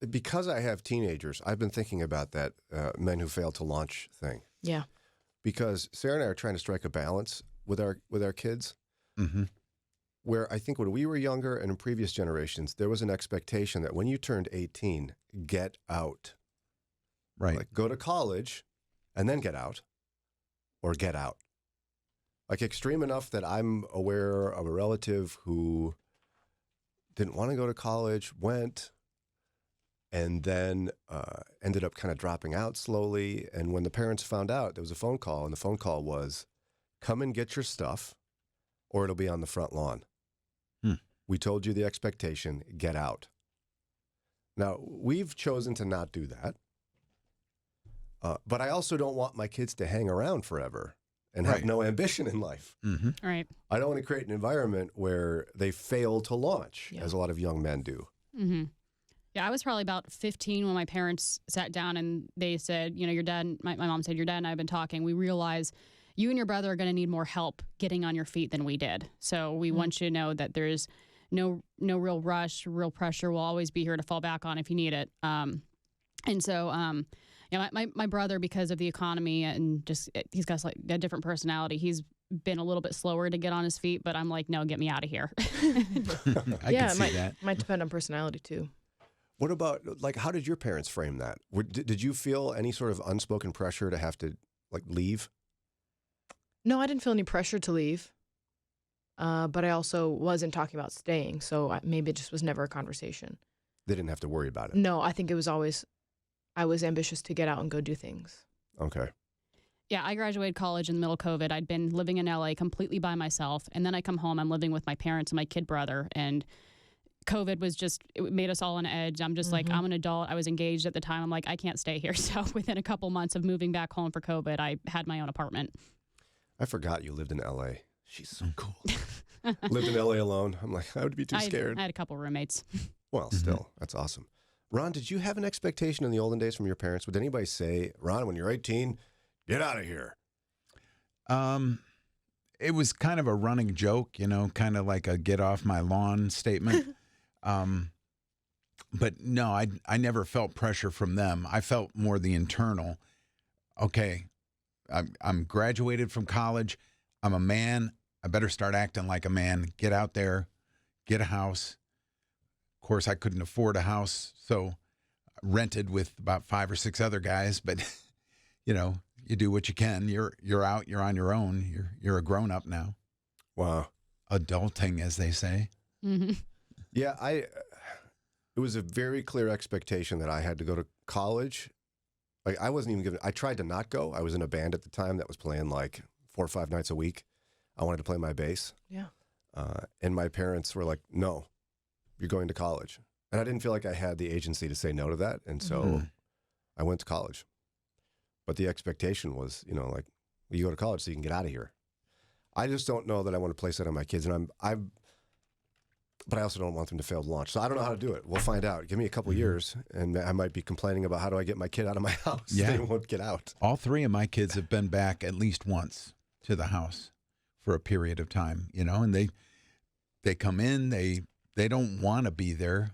because I have teenagers, I've been thinking about that men who fail to launch thing. Yeah. Because Sarah and I are trying to strike a balance with our kids, where I think when we were younger and in previous generations, there was an expectation that when you turned 18, get out. Right. Like go to college and then get out, or get out. Like extreme enough that I'm aware of a relative who didn't want to go to college, went, and then ended up kind of dropping out slowly. And when the parents found out, there was a phone call, and the phone call was, come and get your stuff, or it'll be on the front lawn. We told you the expectation, get out. Now, we've chosen to not do that. But I also don't want my kids to hang around forever and have no ambition in life. Right. I don't want to create an environment where they fail to launch, as a lot of young men do. Yeah, I was probably about 15 when my parents sat down and they said, your dad, my mom said, your dad and I have been talking. We realize you and your brother are going to need more help getting on your feet than we did. So we want you to know that there's no real rush, real pressure. We'll always be here to fall back on if you need it. And so, my brother, because of the economy and just he's got like a different personality, he's been a little bit slower to get on his feet. But I'm like, no, get me out of here. I can see that. Might depend on personality too. What about, like, how did your parents frame that? Did you feel any sort of unspoken pressure to have to, like, leave? No, I didn't feel any pressure to leave. But I also wasn't talking about staying, so maybe it just was never a conversation. They didn't have to worry about it? No, I think it was always, I was ambitious to get out and go do things. Okay. Yeah, I graduated college in the middle of COVID. I'd been living in LA completely by myself, and then I come home, I'm living with my parents and my kid brother, and COVID was it made us all on edge. I'm just like, I'm an adult. I was engaged at the time. I'm like, I can't stay here. So within a couple months of moving back home for COVID, I had my own apartment. I forgot you lived in LA. She's so cool. Lived in LA alone. I'm like, I would be too scared. I had a couple roommates. Well, still, that's awesome. Ron, did you have an expectation in the olden days from your parents? Would anybody say, Ron, when you're 18, get out of here? It was kind of a running joke, kind of like a get off my lawn statement. But no, I never felt pressure from them. I felt more the internal. Okay, I'm graduated from college. I'm a man. I better start acting like a man. Get out there, get a house. Of course, I couldn't afford a house, so I rented with about 5 or 6 other guys. But you do what you can. You're out. You're on your own. You're a grown up now. Wow, adulting, as they say. Yeah, it was a very clear expectation that I had to go to college. Like, I wasn't even given, I tried to not go. I was in a band at the time that was playing like 4 or 5 nights a week. I wanted to play my bass. Yeah. And my parents were like, no, you're going to college. And I didn't feel like I had the agency to say no to that. And so I went to college. But the expectation was, like, you go to college so you can get out of here. I just don't know that I want to place that on my kids. And but I also don't want them to fail to launch. So I don't know how to do it. We'll find out. Give me a couple years, and I might be complaining about how do I get my kid out of my house. Yeah. They won't get out. All 3 of my kids have been back at least once to the house for a period of time, and they come in, they don't want to be there,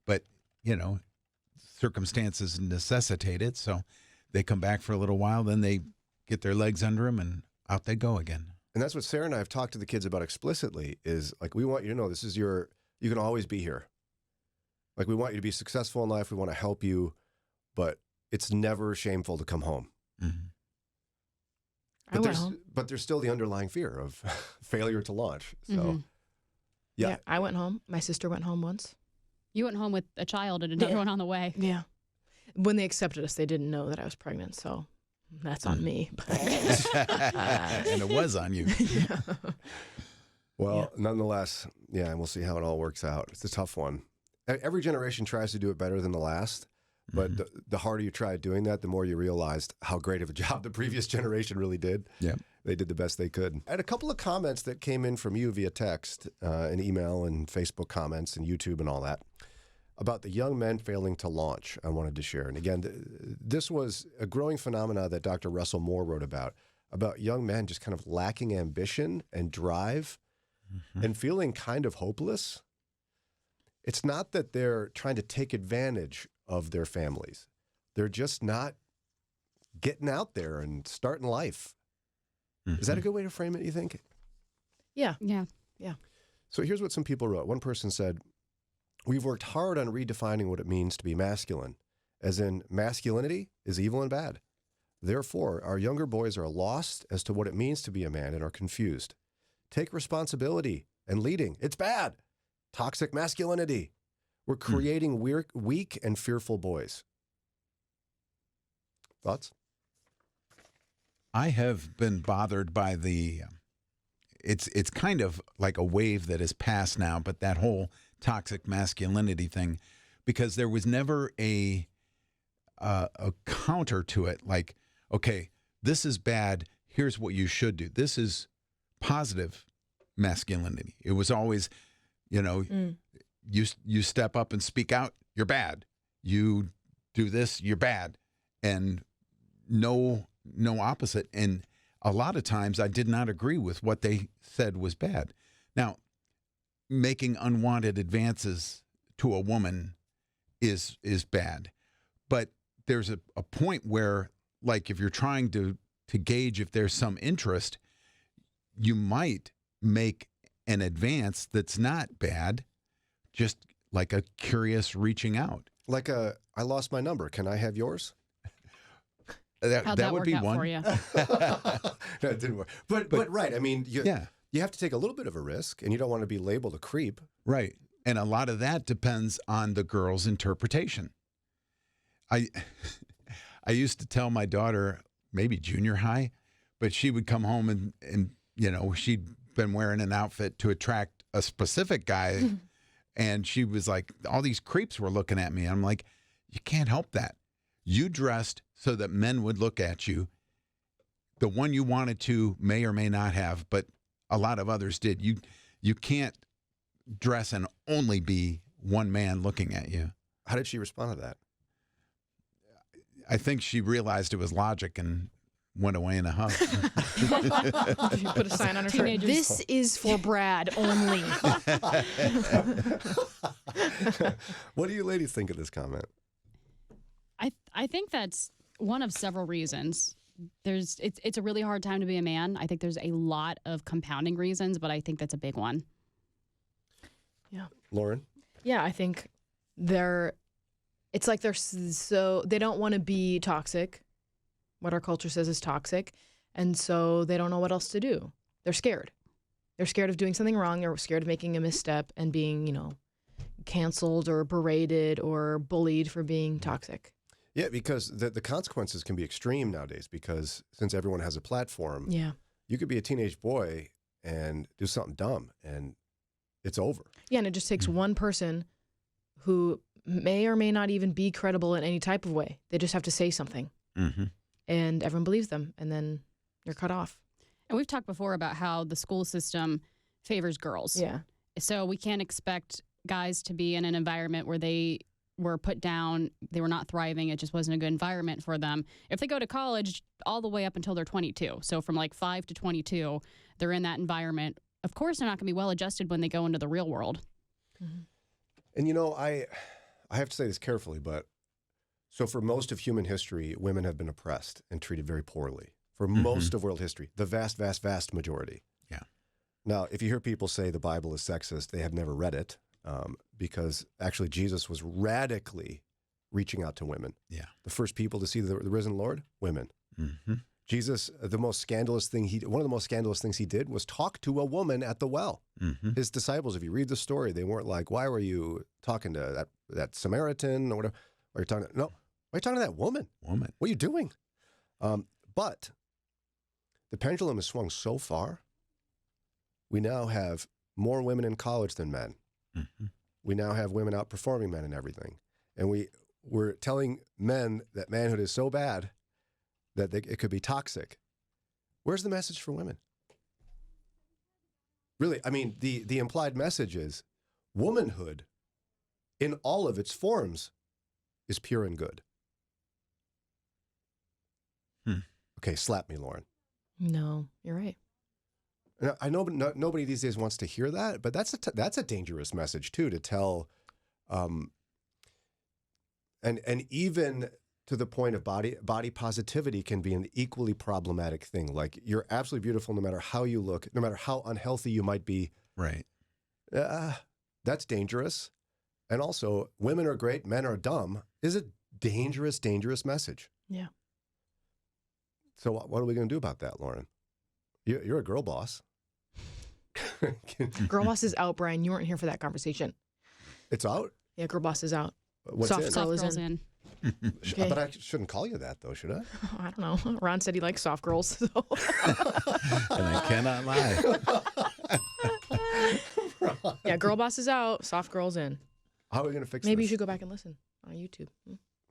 but, circumstances necessitate it. So they come back for a little while, then they get their legs under them, and out they go again. And that's what Sarah and I have talked to the kids about explicitly is, like, we want you to know this is you can always be here. Like, we want you to be successful in life. We want to help you, but it's never shameful to come home. But there's still the underlying fear of failure to launch. So, yeah. I went home. My sister went home once. You went home with a child and another one on the way. Yeah. When they accepted us, they didn't know that I was pregnant, so that's on me. And it was on you. Yeah. Well, nonetheless, yeah, and we'll see how it all works out. It's a tough one. Every generation tries to do it better than the last, but the harder you try doing that, the more you realized how great of a job the previous generation really did. Yeah. They did the best they could. I had a couple of comments that came in from you via text and email and Facebook comments and YouTube and all that about the young men failing to launch. I wanted to share. And again, this was a growing phenomena that Dr. Russell Moore wrote about young men just kind of lacking ambition and drive and feeling kind of hopeless. It's not that they're trying to take advantage of their families. They're just not getting out there and starting life. Is that a good way to frame it, you think? Yeah. Yeah. So here's what some people wrote. One person said, "We've worked hard on redefining what it means to be masculine, as in masculinity is evil and bad. Therefore, our younger boys are lost as to what it means to be a man and are confused. Take responsibility and leading. It's bad. Toxic masculinity. We're creating weak and fearful boys." Thoughts? I have been bothered by the. It's kind of like a wave that has passed now, but that whole toxic masculinity thing, because there was never a counter to it. Like, okay, this is bad. Here's what you should do. This is positive masculinity. It was always, you step up and speak out, you're bad. You do this, you're bad, and no opposite. And a lot of times I did not agree with what they said was bad. Now, making unwanted advances to a woman is bad. But there's a point where, like, if you're trying to gauge if there's some interest, you might make an advance that's not bad, just like a curious reaching out. Like I lost my number. Can I have yours? How'd that would work be out one. for you? No, it didn't work. But right. I mean, you have to take a little bit of a risk, and you don't want to be labeled a creep. Right. And a lot of that depends on the girl's interpretation. I used to tell my daughter, maybe junior high, but she would come home and she'd been wearing an outfit to attract a specific guy. And she was like, all these creeps were looking at me. I'm like, you can't help that. You dressed so that men would look at you. The one you wanted to may or may not have, but a lot of others did. You can't dress and only be one man looking at you. How did she respond to that? I think she realized it was logic and went away in a huff. You put a sign on her shirt. Teenagers. This is for Brad only. What do you ladies think of this comment? I think that's one of several reasons. It's a really hard time to be a man. I think there's a lot of compounding reasons, but I think that's a big one. Yeah. Lauren? Yeah, I think it's like they don't want to be toxic, what our culture says is toxic, and so they don't know what else to do. They're scared. They're scared of doing something wrong. They're scared of making a misstep and being, canceled or berated or bullied for being toxic. Yeah, because the consequences can be extreme nowadays, because since everyone has a platform, Yeah. you could be a teenage boy and do something dumb, and it's over. Yeah, and it just takes one person who may or may not even be credible in any type of way. They just have to say something, and everyone believes them, and then you're cut off. And we've talked before about how the school system favors girls. Yeah. So we can't expect guys to be in an environment where they were put down, they were not thriving, it just wasn't a good environment for them. If they go to college all the way up until they're 22, so from like 5 to 22, they're in that environment. Of course, they're not going to be well adjusted when they go into the real world. Mm-hmm. And I have to say this carefully, but so for most of human history, women have been oppressed and treated very poorly. For most of world history, the vast, vast, vast majority. Yeah. Now, if you hear people say the Bible is sexist, they have never read it, because actually Jesus was radically reaching out to women. Yeah. The first people to see the risen Lord, women. Mm-hmm. Jesus, one of the most scandalous things he did was talk to a woman at the well. Mm-hmm. His disciples, if you read the story, they weren't like, "Why were you talking to that Samaritan or whatever?" Why are you talking? No, why are you talking to that woman? What are you doing? But the pendulum has swung so far. We now have more women in college than men. Mm-hmm. We now have women outperforming men in everything, and we're telling men that manhood is so bad that it could be toxic. Where's the message for women? Really, I mean, the implied message is womanhood in all of its forms is pure and good. Okay, slap me, Lauren. No, you're right. Now, I know nobody these days wants to hear that, but that's a dangerous message too, to tell And even to the point of body positivity can be an equally problematic thing. Like, you're absolutely beautiful no matter how you look, no matter how unhealthy you might be. Right. That's dangerous. And also, women are great, men are dumb is a dangerous, dangerous message. Yeah. So what are we going to do about that, Lauren? You're a girl boss. Girl Boss is out, Brian. You weren't here for that conversation. It's out? Yeah, Girl Boss is out. What's Soft in? Girl Soft girls in. Okay. But I shouldn't call you that, though, should I? Oh, I don't know. Ron said he likes soft girls. So. And I cannot lie. Yeah, Girl Boss is out. Soft Girl's in. How are we going to fix Maybe you this? should go back and listen on YouTube.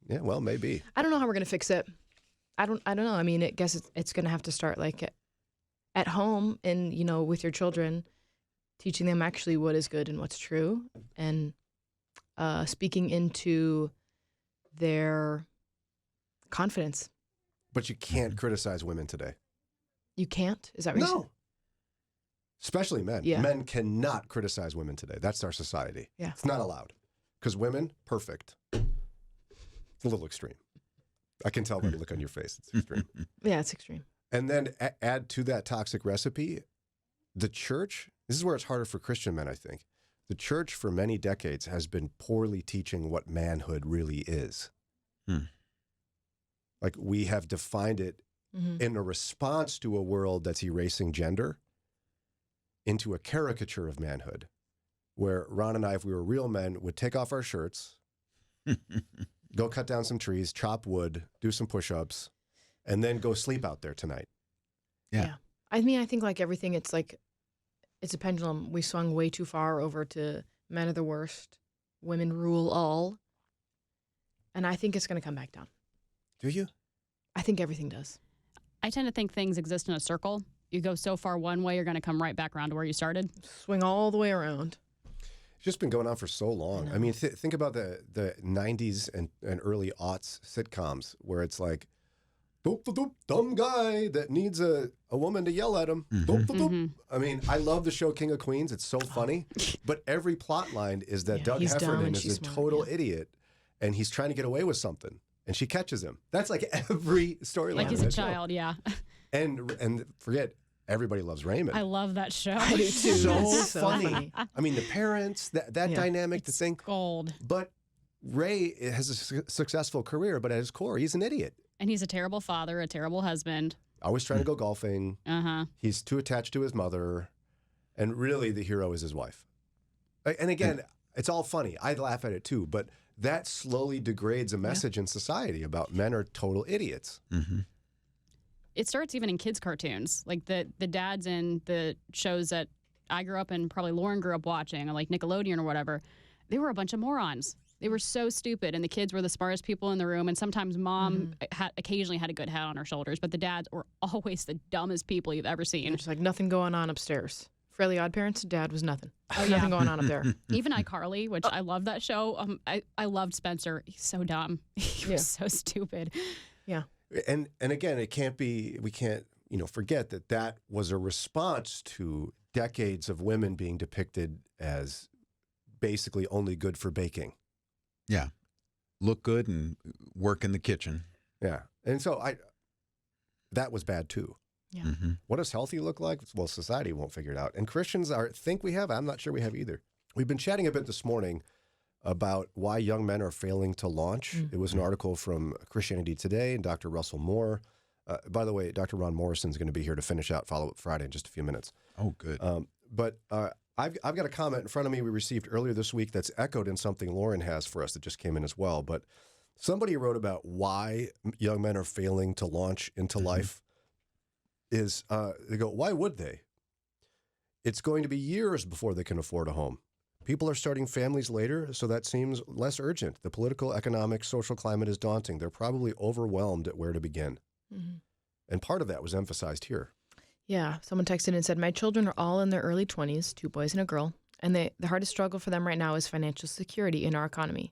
Yeah, well, maybe. I don't know how we're gonna fix it. I don't know. I mean, I guess it's gonna have to start like at home and with your children, teaching them actually what is good and what's true, and speaking into their confidence. But you can't criticize women today. You can't? Is that what you said? No. Especially men. Yeah. Men cannot criticize women today. That's our society. Yeah. It's not allowed. Because women, perfect. It's a little extreme. I can tell by the look on your face. It's extreme. Yeah, it's extreme. And then add to that toxic recipe, the church. This is where it's harder for Christian men, I think. The church for many decades has been poorly teaching what manhood really is. Like, we have defined it in a response to a world that's erasing gender into a caricature of manhood, where Ron and I, if we were real men, would take off our shirts, go cut down some trees, chop wood, do some push-ups, and then go sleep out there tonight. Yeah. I mean, I think like everything, it's a pendulum. We swung way too far over to men are the worst, women rule all, and I think it's going to come back down. Do you? I think everything does. I tend to think things exist in a circle. You go so far one way, you're going to come right back around to where you started. Swing all the way around. It's just been going on for so long. I mean, think about the 90s and early aughts sitcoms where it's like, doop, doop, doop, dumb guy that needs a woman to yell at him. Doop, doop, doop. I mean, I love the show King of Queens. It's so funny. But every plot line is that Doug he's dumb Heffernan and is she's a smart, total idiot and he's trying to get away with something. And she catches him. That's like every storyline. Like he's in a that show. child, yeah. And forget, everybody loves Raymond. I love that show. I do too. So It's so funny. I mean, the parents, that dynamic, to think. Gold. But Ray has a successful career, but at his core, he's an idiot. And he's a terrible father, a terrible husband. Always trying to go golfing. Uh-huh. He's too attached to his mother. And really, the hero is his wife. And again, it's all funny. I laugh at it too. But that slowly degrades a message in society about men are total idiots. Mm-hmm. It starts even in kids' cartoons. Like the dads in the shows that I grew up and probably Lauren grew up watching, or like Nickelodeon or whatever, they were a bunch of morons. They were so stupid, and the kids were the smartest people in the room, and sometimes mom occasionally had a good head on her shoulders, but the dads were always the dumbest people you've ever seen. There's like nothing going on upstairs. Fairly Odd Parents, dad was nothing. Oh, Nothing going on up there. Even iCarly, which I love that show. I loved Spencer. He's so dumb. He was so stupid. Yeah. And again, we can't forget that was a response to decades of women being depicted as basically only good for baking. Yeah. Look good and work in the kitchen. Yeah. And so that was bad too. Yeah. Mm-hmm. What does healthy look like? Well, society won't figure it out. And Christians think we have. I'm not sure we have either. We've been chatting a bit this morning about why young men are failing to launch. It was an article from Christianity Today and Dr. Russell Moore. By the way, Dr. Ron Morrison is going to be here to finish out Follow-Up Friday in just a few minutes. Oh, good. But I've got a comment in front of me we received earlier this week that's echoed in something Lauren has for us that just came in as well. But somebody wrote about why young men are failing to launch into life. They go, why would they? It's going to be years before they can afford a home. People are starting families later, so that seems less urgent. The political, economic, social climate is daunting. They're probably overwhelmed at where to begin. Mm-hmm. And part of that was emphasized here. Yeah. Someone texted and said, my children are all in their early 20s, 2 boys and a girl, and the hardest struggle for them right now is financial security in our economy.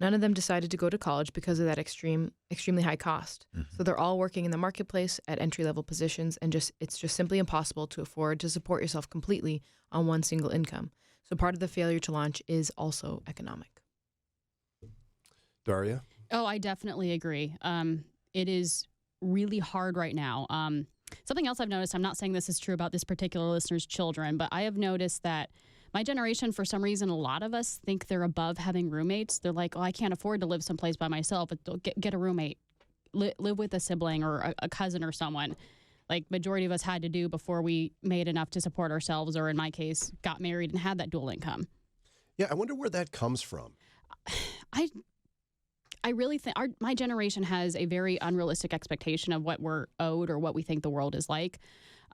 None of them decided to go to college because of that extremely high cost. Mm-hmm. So they're all working in the marketplace at entry-level positions, and it's just simply impossible to afford to support yourself completely on one single income. So part of the failure to launch is also economic. Daria? Oh, I definitely agree. It is really hard right now. Something else I've noticed, I'm not saying this is true about this particular listener's children, but I have noticed that my generation, for some reason, a lot of us think they're above having roommates. They're like, oh, I can't afford to live someplace by myself. Get a roommate. Live with a sibling or a cousin or someone. Like majority of us had to do before we made enough to support ourselves, or in my case, got married and had that dual income. Yeah, I wonder where that comes from. I really think my generation has a very unrealistic expectation of what we're owed or what we think the world is like.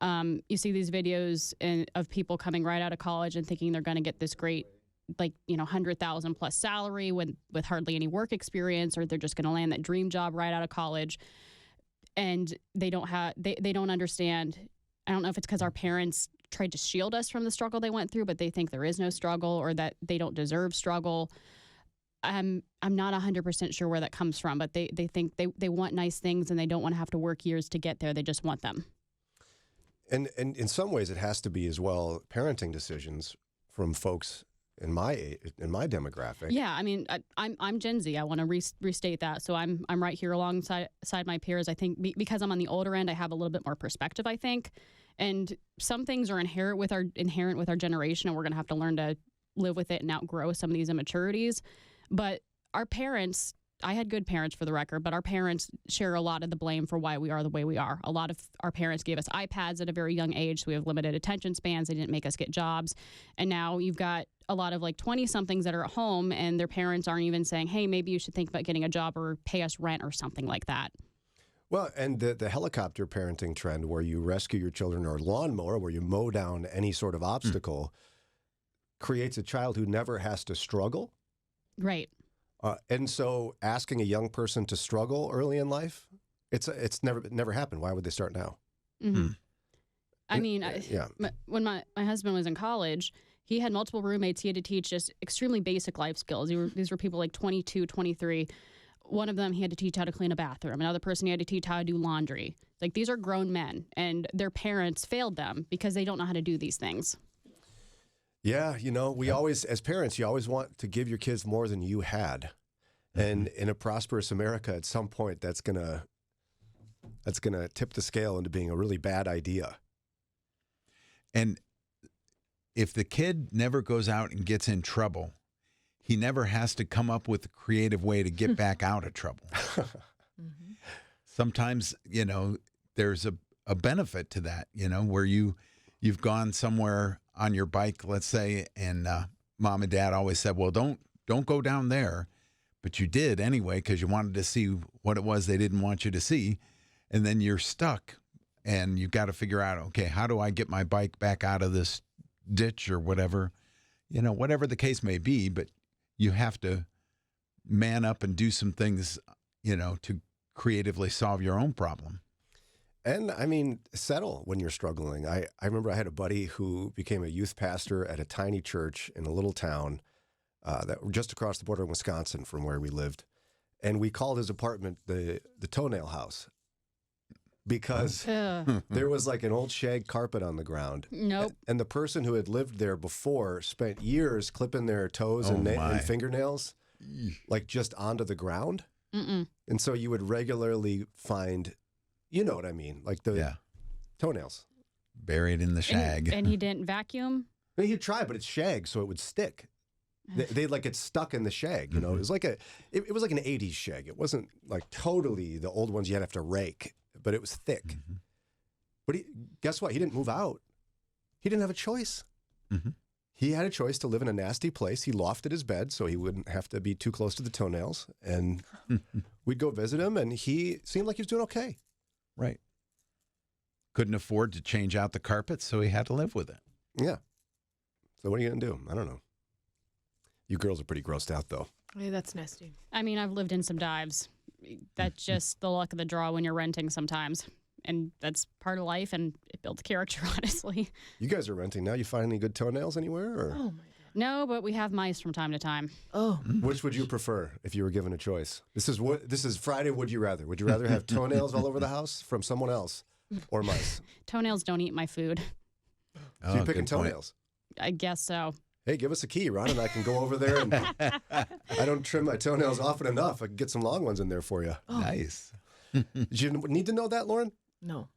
You see these videos of people coming right out of college and thinking they're going to get this great, like, $100,000 plus salary with hardly any work experience, or they're just going to land that dream job right out of college. And they don't understand. I don't know if it's because our parents tried to shield us from the struggle they went through, but they think there is no struggle or that they don't deserve struggle. I'm not 100% sure where that comes from, but they think they want nice things and they don't want to have to work years to get there. They just want them. And in some ways, it has to be as well parenting decisions from folks in my demographic. Yeah, I mean, I'm Gen Z. I want to restate that. So I'm right here alongside my peers. I think because I'm on the older end, I have a little bit more perspective, I think. And some things are inherent with our generation, and we're going to have to learn to live with it and outgrow some of these immaturities. But our parents, I had good parents for the record, but our parents share a lot of the blame for why we are the way we are. A lot of our parents gave us iPads at a very young age, so we have limited attention spans. They didn't make us get jobs. And now you've got a lot of like 20-somethings that are at home and their parents aren't even saying, hey, maybe you should think about getting a job or pay us rent or something like that. Well, and the helicopter parenting trend where you rescue your children, or lawnmower where you mow down any sort of obstacle, creates a child who never has to struggle. Right. And so asking a young person to struggle early in life, it's never happened. Why would they start now? Mm-hmm. I mean, when my husband was in college, he had multiple roommates. He had to teach just extremely basic life skills. These were people like 22, 23. One of them, he had to teach how to clean a bathroom. Another person, he had to teach how to do laundry. Like, these are grown men, and their parents failed them because they don't know how to do these things. Yeah, we always, as parents, you always want to give your kids more than you had. And in a prosperous America, at some point, that's gonna tip the scale into being a really bad idea. And if the kid never goes out and gets in trouble, he never has to come up with a creative way to get back out of trouble. Mm-hmm. Sometimes, there's a benefit to that, where you've gone somewhere on your bike, let's say, and mom and dad always said, well, don't go down there. But you did anyway because you wanted to see what it was they didn't want you to see. And then you're stuck and you've got to figure out, okay, how do I get my bike back out of this ditch or whatever, whatever the case may be. But you have to man up and do some things, to creatively solve your own problem. And I mean, settle when you're struggling. I remember I had a buddy who became a youth pastor at a tiny church in a little town that just across the border in Wisconsin from where we lived. And we called his apartment the toenail house because there was like an old shag carpet on the ground. Nope. And the person who had lived there before spent years clipping their toes and fingernails like just onto the ground. Mm-mm. And so you would regularly find, you know what I mean, like the toenails. Buried in the shag. And he didn't vacuum? I mean, he'd try, but it's shag, so it would stick. They like get stuck in the shag, It was like it was like an 80s shag. It wasn't like totally the old ones you had to have to rake, but it was thick. Mm-hmm. But guess what? He didn't move out. He didn't have a choice. Mm-hmm. He had a choice to live in a nasty place. He lofted his bed so he wouldn't have to be too close to the toenails. And we'd go visit him, and he seemed like he was doing okay. Right. Couldn't afford to change out the carpet, so he had to live with it. Yeah. So what are you going to do? I don't know. You girls are pretty grossed out, though. Hey, that's nasty. I mean, I've lived in some dives. That's just the luck of the draw when you're renting sometimes. And that's part of life, and it builds character, honestly. You guys are renting now. You find any good toenails anywhere? Or? Oh, my God. No, but we have mice from time to time. Oh. Which would you prefer if you were given a choice? This is Friday, Would you rather? Would you rather have toenails all over the house from someone else or mice? Toenails don't eat my food. So you're picking toenails? I guess so. hey, give us a key, Ron, and I can go over there. And I don't trim my toenails often enough. I can get some long ones in there for you. Nice. Did you need to know that, Lauren? No.